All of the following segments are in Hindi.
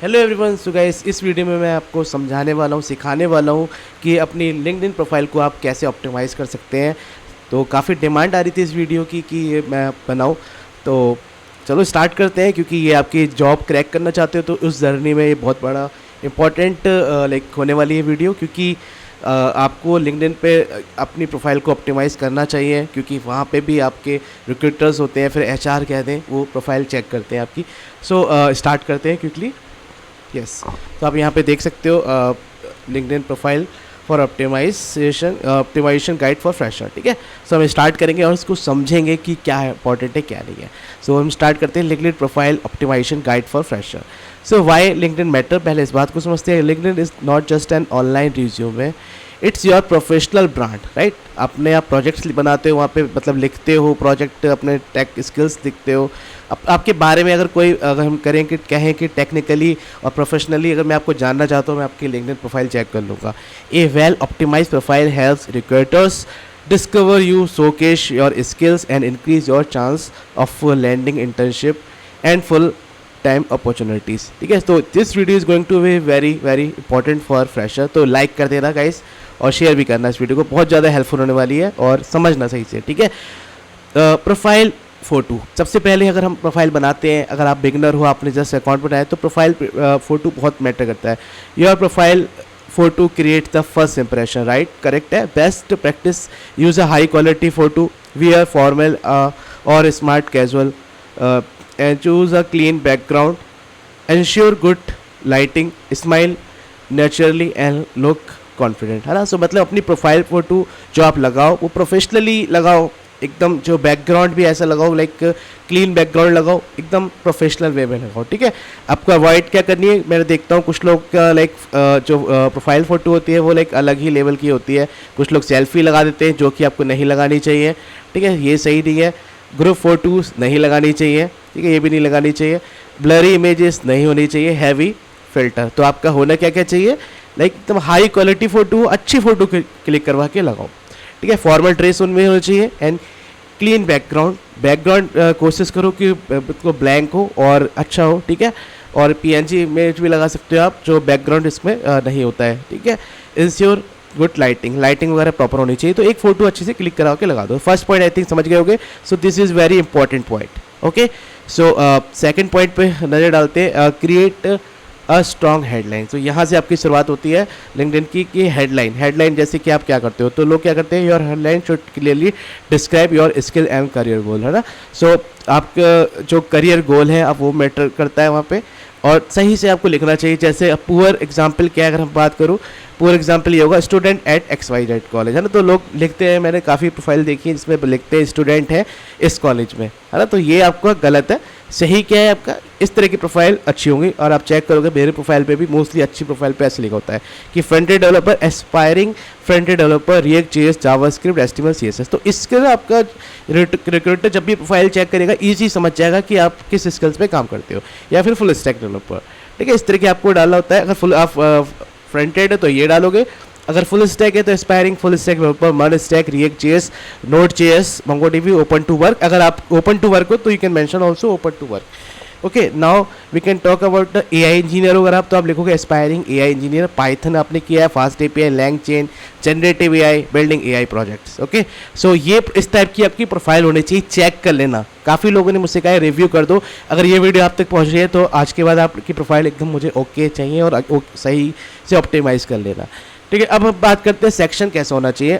Hello everyone. सो गाइस, इस वीडियो में मैं आपको समझाने वाला हूँ, सिखाने वाला हूँ कि अपनी लिंक्डइन प्रोफाइल को आप कैसे ऑप्टिमाइज़ कर सकते हैं। तो काफ़ी डिमांड आ रही थी इस वीडियो की कि ये मैं बनाऊँ। तो चलो स्टार्ट करते हैं, क्योंकि ये आपकी जॉब क्रैक करना चाहते हो तो उस जर्नी में ये बहुत बड़ा इंपॉर्टेंट होने वाली है वीडियो, क्योंकि आपको लिंक्डइन पे अपनी प्रोफाइल को ऑप्टिमाइज़ करना चाहिए, क्योंकि वहाँ पे भी आपके रिक्रूटर्स होते हैं, फिर एचआर कहते हैं, वो प्रोफाइल चेक करते हैं आपकी। सो स्टार्ट करते हैं क्विकली। यस, तो आप यहाँ पे देख सकते हो LinkedIn profile for optimisation guide for fresher. ठीक है, सो हम स्टार्ट करेंगे और इसको समझेंगे कि क्या है इंपॉर्टेंट है क्या नहीं है। सो हम स्टार्ट करते हैं LinkedIn profile optimization guide for fresher. So why LinkedIn matter, पहले इस बात को समझते हैं। LinkedIn is not just an online resume, it's your professional brand, right. अपने आप प्रोजेक्ट्स बनाते हो वहाँ पे, मतलब लिखते हो प्रोजेक्ट, अपने टेक स्किल्स लिखते हो। आपके बारे में अगर हम कहें कि टेक्निकली और प्रोफेशनली अगर मैं आपको जानना चाहता हूँ, मैं आपकी लिंक्डइन प्रोफाइल चेक कर लूँगा। A well optimised profile helps recruiters discover you, showcase your skills and increase your chance of landing internship and full time opportunities. ठीक है, तो this video is going to be very very important for fresher. तो लाइक कर देना गाइस और शेयर भी करना इस वीडियो को, बहुत ज़्यादा हेल्पफुल होने वाली है और समझना सही से। ठीक है, प्रोफाइल फ़ोटो सबसे पहले अगर हम प्रोफाइल बनाते हैं, अगर आप बिगनर हो, आपने जस्ट अकाउंट बनाया, तो प्रोफाइल फ़ोटो बहुत मैटर करता है। Your profile photo create the first impression, right, correct है। Best practice, use a high quality photo, wear formal और smart casual and choose a clean background, ensure good lighting, smile naturally and look confident, है ना। सो मतलब अपनी प्रोफाइल फ़ोटो जो आप लगाओ वो प्रोफेशनली लगाओ, एकदम जो बैकग्राउंड भी ऐसा लगाओ, लाइक क्लीन बैकग्राउंड लगाओ, एकदम प्रोफेशनल वे में लगाओ। ठीक है, आपको अवॉइड क्या करनी है, मैं देखता हूँ कुछ लोग का लाइक जो प्रोफाइल फ़ोटो होती है वो लाइक अलग ही लेवल की होती है। कुछ लोग सेल्फी लगा देते हैं जो कि आपको नहीं लगानी चाहिए। ठीक है, ये सही नहीं है। ग्रुप फ़ोटोज़ नहीं लगानी चाहिए। ठीक है, ये भी नहीं लगानी चाहिए। ब्लरी इमेजेस नहीं होनी चाहिए। हैवी फिल्टर, तो आपका होना क्या क्या चाहिए, लाइक एकदम हाई क्वालिटी फ़ोटो, अच्छी फ़ोटो क्लिक करवा के लगाओ। ठीक है, फॉर्मल ड्रेस उनमें होना चाहिए एंड क्लीन बैकग्राउंड कोशिश करो कि बिल्कुल ब्लैंक हो और अच्छा हो। ठीक है, और पीएनजी इमेज भी लगा सकते हो आप, जो बैकग्राउंड इसमें नहीं होता है। ठीक है, इंश्योर गुड लाइटिंग वगैरह प्रॉपर होनी चाहिए। तो एक फ़ोटो अच्छे से क्लिक करा के लगा दो। फर्स्ट पॉइंट आई थिंक समझ गए होगे। So this is very important point. Okay, so second point पे नज़र डालते हैं, क्रिएट अ स्ट्रॉन्ग हेडलाइन। तो यहाँ से आपकी शुरुआत होती है लिंक्डइन की हेडलाइन जैसे कि आप क्या करते हो, तो लोग क्या करते हैं, your headline should clearly describe your skill and career goal, है ना। सो आपका जो करियर गोल है अब वो मैटर करता है वहाँ पे, और सही से आपको लिखना चाहिए। जैसे पुअर एग्जाम्पल क्या, अगर हम बात करूँ, पुअर एग्जाम्पल ये होगा, स्टूडेंट एट XYZ कॉलेज, है ना। तो लोग लिखते हैं, मैंने काफ़ी प्रोफाइल देखी है जिसमें लिखते हैं स्टूडेंट है इस कॉलेज में, है ना। तो ये आपका गलत है। सही क्या है आपका, इस तरह की प्रोफाइल अच्छी होंगी। और आप चेक करोगे मेरे प्रोफाइल पे भी मोस्टली अच्छी प्रोफाइल पे ऐसे लिखा होता है कि front end developer, aspiring front end developer, react JS, JavaScript, HTML CSS। तो इसके लिए आपका रिक्रूटर जब भी प्रोफाइल चेक करेगा ईजी समझ जाएगा कि आप किस स्किल्स पे काम करते हो, या फिर फुल स्टैक डेवलपर। ठीक है, इस तरह के आपको डालना होता है। अगर फुल आप फ्रंट एंड है तो ये डालोगे, अगर फुल स्टैक है तो aspiring full stack developer, MERN stack, React JS, Node JS, MongoDB, open to work. अगर आप ओपन टू वर्क हो तो you can mention also open to work. Okay, now we can talk about the AI engineer. अगर आप, तो आप लिखोगे एस्पायरिंग AI इंजीनियर, पाइथन आपने किया है, fast API, LangChain, generative AI, building AI projects. Okay, so ये इस टाइप की आपकी प्रोफाइल होनी चाहिए। चेक कर लेना, काफ़ी लोगों ने मुझसे कहा है रिव्यू कर दो। अगर ये वीडियो आप तक पहुंच रही है तो आज के बाद आपकी प्रोफाइल एकदम मुझे ओके चाहिए और सही से ऑप्टिमाइज़ कर लेना। ठीक है, अब हम बात करते हैं सेक्शन कैसा होना चाहिए।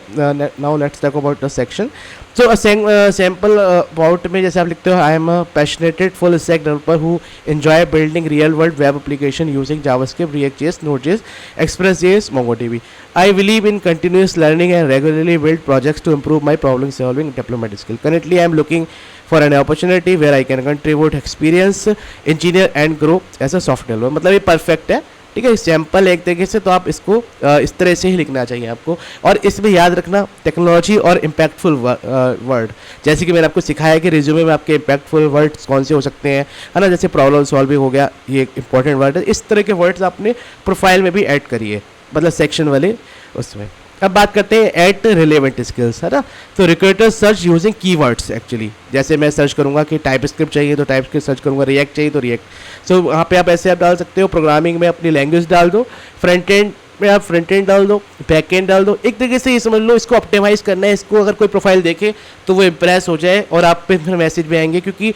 Now let's talk about the section. So sample about में जैसे आप लिखते हो, I am a passionated full stack developer who enjoy building real world web application using JavaScript, React JS, Node JS, Express JS, MongoDB. I believe in continuous learning and regularly build projects to improve my problem solving development skill. Currently I am looking for an opportunity where I can contribute experience engineer and grow as a software developer। मतलब ये परफेक्ट है। ठीक है, सैम्पल एक तरीके से, तो आप इसको इस तरह से ही लिखना चाहिए आपको। और इसमें याद रखना टेक्नोलॉजी और इम्पैक्टफुल वर्ड, जैसे कि मैंने आपको सिखाया कि रिज्यूमे में आपके इम्पैक्टफुल वर्ड्स कौन से हो सकते हैं, है ना। जैसे प्रॉब्लम सॉल्विंग हो गया, ये एक इंपॉर्टेंट वर्ड है। इस तरह के वर्ड्स आपने प्रोफाइल में भी ऐड करिए, मतलब सेक्शन वाले उसमें। अब बात करते हैं एट रिलेवेंट स्किल्स, है ना। तो recruiter search using keywords actually, जैसे मैं सर्च करूंगा कि टाइप स्क्रिप्ट चाहिए तो टाइप स्क्रिप्ट सर्च करूंगा, रिएक्ट चाहिए तो रिएक्ट। सो वहाँ पे आप ऐसे आप डाल सकते हो, प्रोग्रामिंग में अपनी लैंग्वेज डाल दो, फ्रंट एंड में आप फ्रंट एंड डाल दो, बैक एंड डाल दो। एक तरीके से ये समझ लो इसको ऑप्टिमाइज करना है, इसको अगर कोई प्रोफाइल देखे तो वो इम्प्रेस हो जाए और आप पे फिर मैसेज भी आएंगे, क्योंकि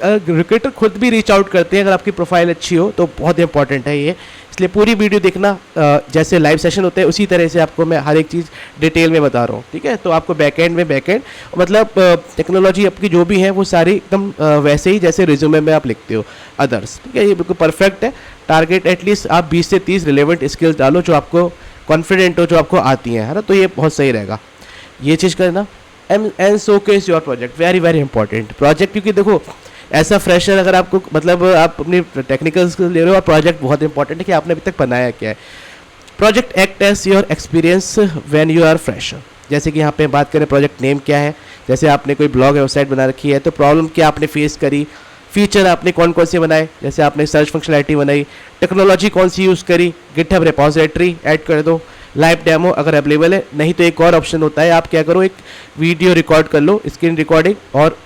रिक्रूटर खुद भी रीच आउट करते हैं अगर आपकी प्रोफाइल अच्छी हो, तो बहुत इंपॉर्टेंट है ये। इसलिए पूरी वीडियो देखना, जैसे लाइव सेशन होते हैं उसी तरह से आपको मैं हर एक चीज़ डिटेल में बता रहा हूँ, ठीक है। तो आपको बैकएंड में बैकएंड मतलब टेक्नोलॉजी आपकी जो भी है वो सारी एकदम वैसे ही जैसे रिज्यूमे में आप लिखते हो अदर्स, ठीक है। ये बिल्कुल परफेक्ट है। टारगेट एटलीस्ट आप 20 से 30 रिलेवेंट स्किल्स डालो जो आपको कॉन्फिडेंट हो, जो आपको आती हैं, है ना। तो ये बहुत सही रहेगा, ये चीज़ करना। And showcase your project, very very important project, क्योंकि देखो ऐसा फ्रेशर अगर आपको मतलब आप अपनी टेक्निकल स्किल्स ले रहे हो और प्रोजेक्ट बहुत इंपॉर्टेंट है कि आपने अभी तक बनाया क्या है। Project act as your experience when you are fresher. जैसे कि यहाँ पे बात करें प्रोजेक्ट नेम क्या है, जैसे आपने कोई ब्लॉग वेबसाइट बना रखी है तो प्रॉब्लम क्या आपने फेस करी, फीचर आपने कौन कौन से बनाए, जैसे आपने सर्च फंक्शनैलिटी बनाई, टेक्नोलॉजी कौन सी यूज़ करी, गिटहब रिपोजिटरी ऐड कर दो, लाइव डेमो अगर अवेलेबल है। नहीं तो एक और ऑप्शन होता है, आप क्या करो एक वीडियो रिकॉर्ड कर लो, स्क्रीन रिकॉर्डिंग, और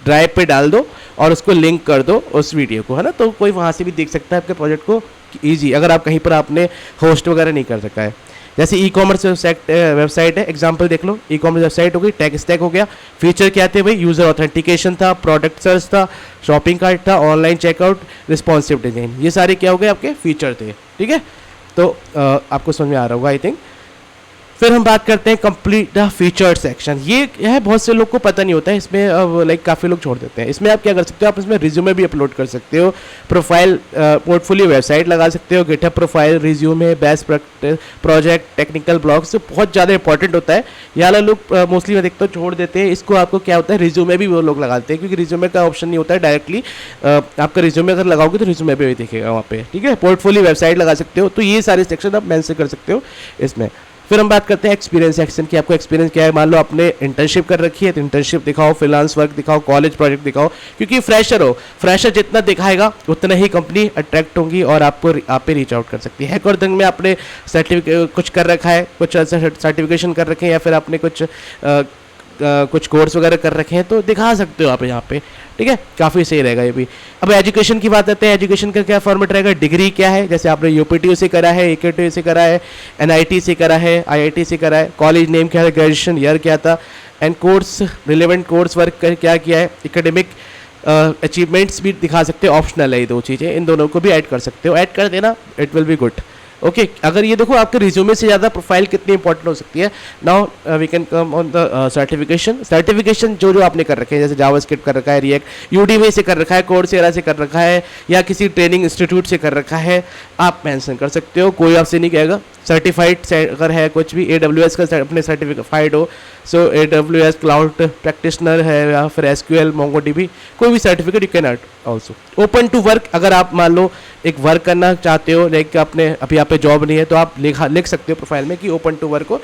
ड्राइव पे डाल दो और उसको लिंक कर दो उस वीडियो को, है ना। तो कोई वहाँ से भी देख सकता है आपके प्रोजेक्ट को ईजी, अगर आप कहीं पर आपने होस्ट वगैरह नहीं कर सका है। जैसे ई कॉमर्स वेबसाइट है, एग्जांपल देख लो, ई कॉमर्स वेबसाइट हो गई, टेक स्टैक हो गया। फीचर क्या थे भाई, यूज़र ऑथेंटिकेशन था, प्रोडक्ट सर्च था, शॉपिंग कार्ट था, ऑनलाइन चेकआउट, रिस्पॉन्सिव डिजाइन, ये सारे क्या हो गए आपके फीचर थे, ठीक है। तो आपको समझ में आ रहा होगा आई थिंक। फिर हम बात करते हैं कंप्लीट द फीचर सेक्शन। ये है बहुत से लोग को पता नहीं होता है, इसमें लाइक काफ़ी लोग छोड़ देते हैं। इसमें आप क्या कर सकते हो, आप इसमें रिज्यूमे भी अपलोड कर सकते हो, प्रोफाइल पोर्टफोलियो वेबसाइट लगा सकते हो, GitHub profile, resume, best project, technical blogs, तो बहुत ज़्यादा इंपॉर्टेंट होता है। ये वाला लोग मोस्टली मैं देखता हूँ छोड़ देते हैं इसको। आपको क्या होता है, रिज्यूमे भी वो लोग लगाते हैं, क्योंकि रिज्यूमे का ऑप्शन नहीं होता है डायरेक्टली। आपका रिज्यूमे अगर लगाओगे तो रिज्यूमे पे भी दिखेगा वहाँ पे, ठीक है। पोर्टफोलियो वेबसाइट लगा सकते हो, तो ये सारे सेक्शन आप मेंशन कर सकते हो इसमें। फिर हम बात करते हैं एक्सपीरियंस सेक्शन की। आपको एक्सपीरियंस क्या है, मान लो आपने इंटर्नशिप कर रखी है तो इंटर्नशिप दिखाओ, फ्रीलांस वर्क दिखाओ, कॉलेज प्रोजेक्ट दिखाओ, क्योंकि फ्रेशर हो, फ्रेशर जितना दिखाएगा उतना ही कंपनी अट्रैक्ट होंगी और आप पे रीच आउट कर सकती है। हैकाथन में आपने सर्टिफिकेट कुछ कर रखा है, कुछ सर्टिफिकेशन कर रखे हैं, या फिर आपने कुछ कोर्स वगैरह कर रखे हैं तो दिखा सकते हो आप यहाँ पे, ठीक है। काफ़ी सही रहेगा ये भी। अब एजुकेशन की बात आते हैं, एजुकेशन का क्या फॉर्मेट रहेगा, डिग्री क्या है, जैसे आपने यूपीटीयू से करा है, एकेटीयू से करा है, एनआईटी से करा है, आईआईटी से करा है, कॉलेज नेम क्या है, ग्रेजुएशन ईयर क्या था, and course relevant course work क्या किया है, एकेडमिक अचीवमेंट्स भी दिखा सकते हो। ऑप्शनल है ये दो चीज़ें, इन दोनों को भी ऐड कर सकते हो, ऐड कर देना, it will be good. Okay अगर ये देखो आपके रिज्यूमे से ज़्यादा प्रोफाइल कितनी इंपॉर्टेंट हो सकती है। Now we can come on the certification जो आपने कर रखे हैं, जैसे जावास्क्रिप्ट कर रखा है, रिएक्ट यूडीमी से कर रखा है, कोर्सेरा से कर रखा है, या किसी ट्रेनिंग इंस्टीट्यूट से कर रखा है, आप मेंशन कर सकते हो, कोई आपसे नहीं कहेगा। सर्टिफाइड अगर है कुछ भी, AWS का अपने सर्टिफाइड हो, सो AWS क्लाउड प्रैक्टिशनर है, या फिर SQL MongoDB, कोई भी certificate you can add also. Open to work, अगर आप मान लो एक वर्क करना चाहते हो, लाइक आपने अभी यहाँ पे जॉब नहीं है, तो आप लिख सकते हो प्रोफाइल में कि ओपन टू वर्क हो।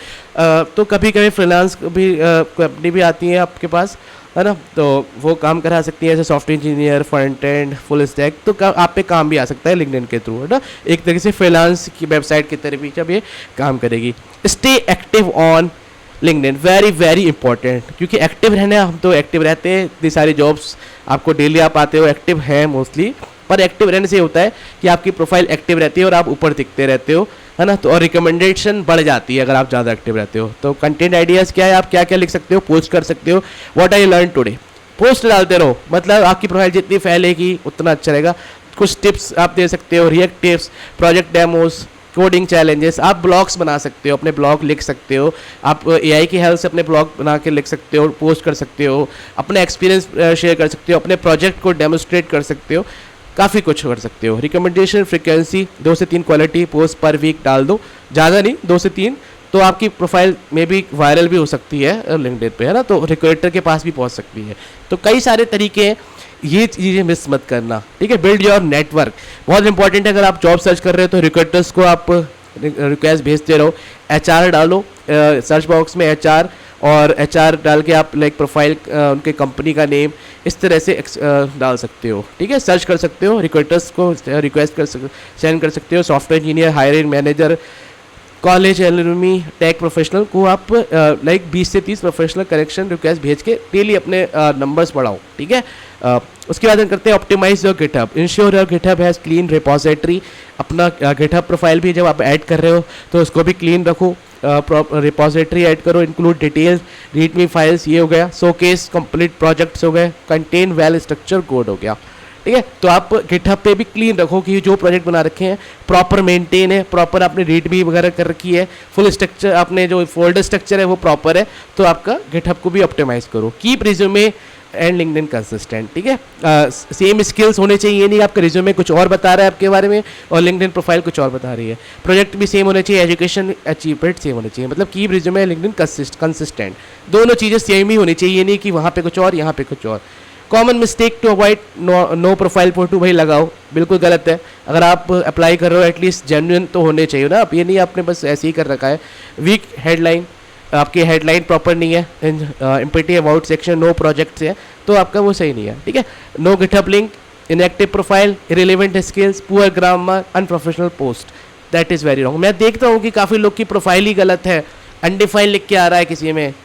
तो कभी कभी फ्रीलांस भी कंपनी भी आती है आपके पास, है ना, तो वो काम करा सकती है, जैसे software engineer, front end, full stack, तो आप पे काम भी आ सकता है लिंक्डइन के थ्रू, है ना। एक तरीके से फ्रीलांस की वेबसाइट की तरह भी जब ये काम करेगी। Stay active on LinkedIn, very very important, क्योंकि एक्टिव रहने, हम तो एक्टिव रहते हैं, इतनी सारी जॉब्स आपको डेली आप आते हो, एक्टिव हैं मोस्टली, पर एक्टिव रहने से होता है कि आपकी प्रोफाइल एक्टिव रहती है और आप ऊपर दिखते रहते हो, है ना। तो और रिकमेंडेशन बढ़ जाती है अगर आप ज़्यादा एक्टिव रहते हो। तो कंटेंट आइडियाज़ क्या है, आप क्या क्या लिख सकते हो, पोस्ट कर सकते हो, what I learn today, post डालते रहो, मतलब आपकी प्रोफाइल जितनी फैलेगी उतना अच्छा रहेगा। कुछ टिप्स आप दे सकते हो, react tips, project demos, coding challenges, आप ब्लॉग्स बना सकते हो, अपने ब्लॉग लिख सकते हो, आप AI की हेल्प से अपने ब्लॉग बना के लिख सकते हो, पोस्ट कर सकते हो, अपने एक्सपीरियंस शेयर कर सकते हो, अपने प्रोजेक्ट को डेमोस्ट्रेट कर सकते हो, काफ़ी कुछ कर सकते हो। रिकमेंडेशन फ्रिक्वेंसी 2 से 3 क्वालिटी पोस्ट पर वीक डाल दो, ज़्यादा नहीं, 2 से 3, तो आपकी प्रोफाइल में भी वायरल भी हो सकती है लिंक्डइन पे, है ना, तो रिक्रूटर के पास भी पहुंच सकती है। तो कई सारे तरीके हैं, ये चीज़ें मिस मत करना, ठीक है। बिल्ड योर नेटवर्क, बहुत इंपॉर्टेंट है। अगर आप जॉब सर्च कर रहे हो तो रिक्रूटर्स को आप रिक्वेस्ट भेजते रहो, HR डालो सर्च बॉक्स में HR, और HR डाल के आप लाइक प्रोफाइल उनके कंपनी का नेम इस तरह से डाल सकते हो, ठीक है। सर्च कर सकते हो, रिक्रूटर्स को रिक्वेस्ट सेंड कर सकते हो, software engineer, hiring manager, college alumni tech professional को आप लाइक 20 से 30 प्रोफेशनल करेक्शन रिक्वेस्ट भेज के डेली अपने नंबर्स बढ़ाओ, ठीक है। उसके बाद हम करते हैं optimize your GitHub, ensure your GitHub has clean repository. अपना गिटहब प्रोफाइल भी जब आप ऐड कर रहे हो तो उसको भी क्लीन रखो, रिपोजिटरी ऐड करो, इंक्लूड डिटेल्स, रीडमी फाइल्स, ये हो गया, शोकेस कंप्लीट प्रोजेक्ट्स हो गए, कंटेन वेल स्ट्रक्चर कोड हो गया, ठीक है। तो आप गिटहब पे भी क्लीन रखो कि जो प्रोजेक्ट बना रखे हैं प्रॉपर मेंटेन है, प्रॉपर आपने रीडमी वगैरह कर रखी है, फुल स्ट्रक्चर आपने जो फोल्डर स्ट्रक्चर है वो प्रॉपर है, तो आपका गिटहब को भी ऑप्टिमाइज करो। Keep resume and LinkedIn consistent, ठीक है। सेम स्किल्स होने चाहिए, नहीं आपका रिज्यूमे कुछ और बता रहा है आपके बारे में और लिंक्डइन प्रोफाइल कुछ और बता रही है। प्रोजेक्ट भी सेम होने चाहिए, एजुकेशन अचीवमेंट सेम होने चाहिए, मतलब कीप रिज्यूमे लिंक्डइन कंसिस्टेंट, दोनों चीज़ें सेम ही होनी चाहिए, नहीं कि वहाँ पे कुछ और यहाँ पे कुछ और। Common mistake to avoid no profile photo भाई लगाओ, बिल्कुल गलत है। अगर आप अप्लाई कर रहे हो एटलीस्ट जेन्युइन तो होने चाहिए ना, आप ये नहीं आपने बस ऐसे ही कर रखा है। वीक हेडलाइन, आपकी हेडलाइन प्रॉपर नहीं है, empty about section no projects है, तो आपका वो सही नहीं है, ठीक है। No GitHub link, inactive profile, irrelevant skills, poor grammar, unprofessional post, that is very wrong. मैं देखता हूँ कि काफ़ी लोग की प्रोफाइल ही गलत है, अनडिफाइंड लिख के आ रहा है,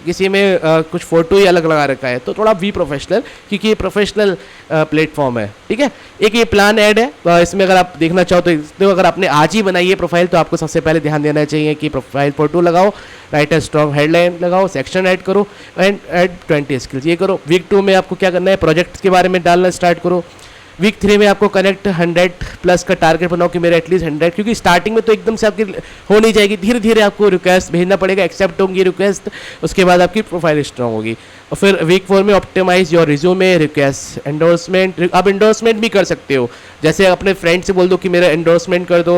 किसी में कुछ फोटो ही अलग लगा रखा है, तो थोड़ा बी प्रोफेशनल, क्योंकि ये प्रोफेशनल प्लेटफॉर्म है, ठीक है। एक ये प्लान ऐड है, इसमें अगर आप देखना चाहो तो अगर आपने आज ही बनाई है प्रोफाइल तो आपको सबसे पहले ध्यान देना चाहिए कि प्रोफाइल फोटो लगाओ, राइट अ स्ट्रॉन्ग हेडलाइन लगाओ, सेक्शन ऐड करो एंड ऐड 20 स्किल्स, ये करो। वीक 2 में आपको क्या करना है, प्रोजेक्ट्स के बारे में डालना स्टार्ट करो। वीक 3 में आपको कनेक्ट 100+ का टारगेट बनाओ कि मेरे एटलीस्ट 100, क्योंकि स्टार्टिंग में तो एकदम से आपकी हो नहीं जाएगी, धीरे धीरे आपको रिक्वेस्ट भेजना पड़ेगा, एक्सेप्ट होंगी रिक्वेस्ट, उसके बाद आपकी प्रोफाइल स्ट्रॉन्ग होगी। और फिर वीक 4 में optimize your resume, request, endorsement, आप एंडोर्समेंट भी कर सकते हो, जैसे अपने फ्रेंड से बोल दो कि मेरा एंडोर्समेंट कर दो,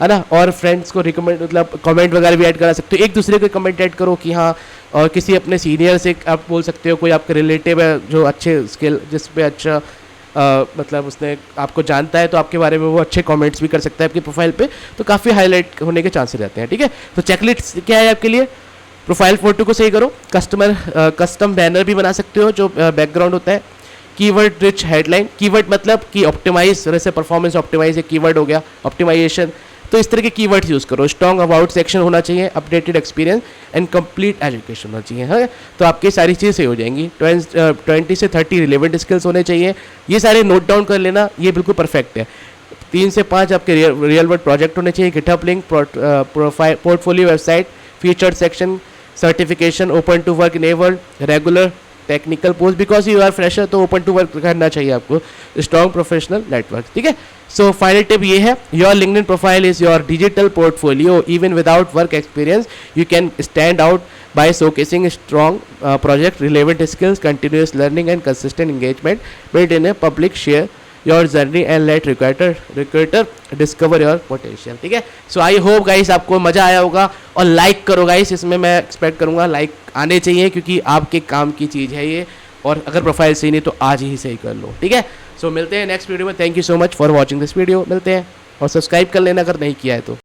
है ना, और फ्रेंड्स को रिकमेंड मतलब कमेंट वगैरह भी ऐड करा सकते हो, एक दूसरे को कमेंट ऐड करो कि हाँ, और किसी अपने सीनियर से आप बोल सकते हो, कोई आपके रिलेटिव है जो अच्छे स्किल जिस पे अच्छा मतलब उसने आपको जानता है तो आपके बारे में वो अच्छे कमेंट्स भी कर सकता है आपकी प्रोफाइल पे, तो काफ़ी हाईलाइट होने के चांसेस रहते हैं, ठीक है। तो चेकलिस्ट क्या है आपके लिए, प्रोफाइल फोटो को सही करो, कस्टम बैनर भी बना सकते हो जो बैकग्राउंड होता है, कीवर्ड रिच हेडलाइन, कीवर्ड मतलब कि ऑप्टिमाइज, जैसे परफॉर्मेंस ऑप्टिमाइज एक कीवर्ड हो गया, ऑप्टिमाइजेशन, तो इस तरह के कीवर्ड्स यूज़ करो। स्ट्रॉन्ग अबाउट सेक्शन होना चाहिए, updated experience and complete education होना चाहिए, है, तो आपकी सारी चीज़ें सही हो जाएंगी। 20 से 30 रिलेवेंट स्किल्स होने चाहिए, ये सारे नोट डाउन कर लेना, ये बिल्कुल परफेक्ट है। 3 से 5 आपके रियल वर्ल्ड प्रोजेक्ट होने चाहिए, GitHub link, profile, portfolio, website, featured section, certification, open to work enabled, regular technical post, because you are fresher तो ओपन टू वर्क करना चाहिए आपको, स्ट्रॉन्ग प्रोफेशनल नेटवर्क, ठीक है। सो फाइनल टिप ये है, your LinkedIn profile is your digital portfolio, even without work experience you can stand out by showcasing strong project relevant skills, continuous learning and consistent engagement built in a public. Share your journey and let recruiter discover your potential, ठीक है। सो आई होप गाइस आपको मज़ा आया होगा, और लाइक करो गाइस, इसमें मैं एक्सपेक्ट करूँगा लाइक आने चाहिए, क्योंकि आपके काम की चीज़ है ये, और अगर प्रोफाइल सही नहीं तो आज ही सही कर लो, ठीक है। सो मिलते हैं नेक्स्ट वीडियो में, thank you so much for watching this video, मिलते हैं, और सब्सक्राइब कर लेना अगर नहीं किया है तो।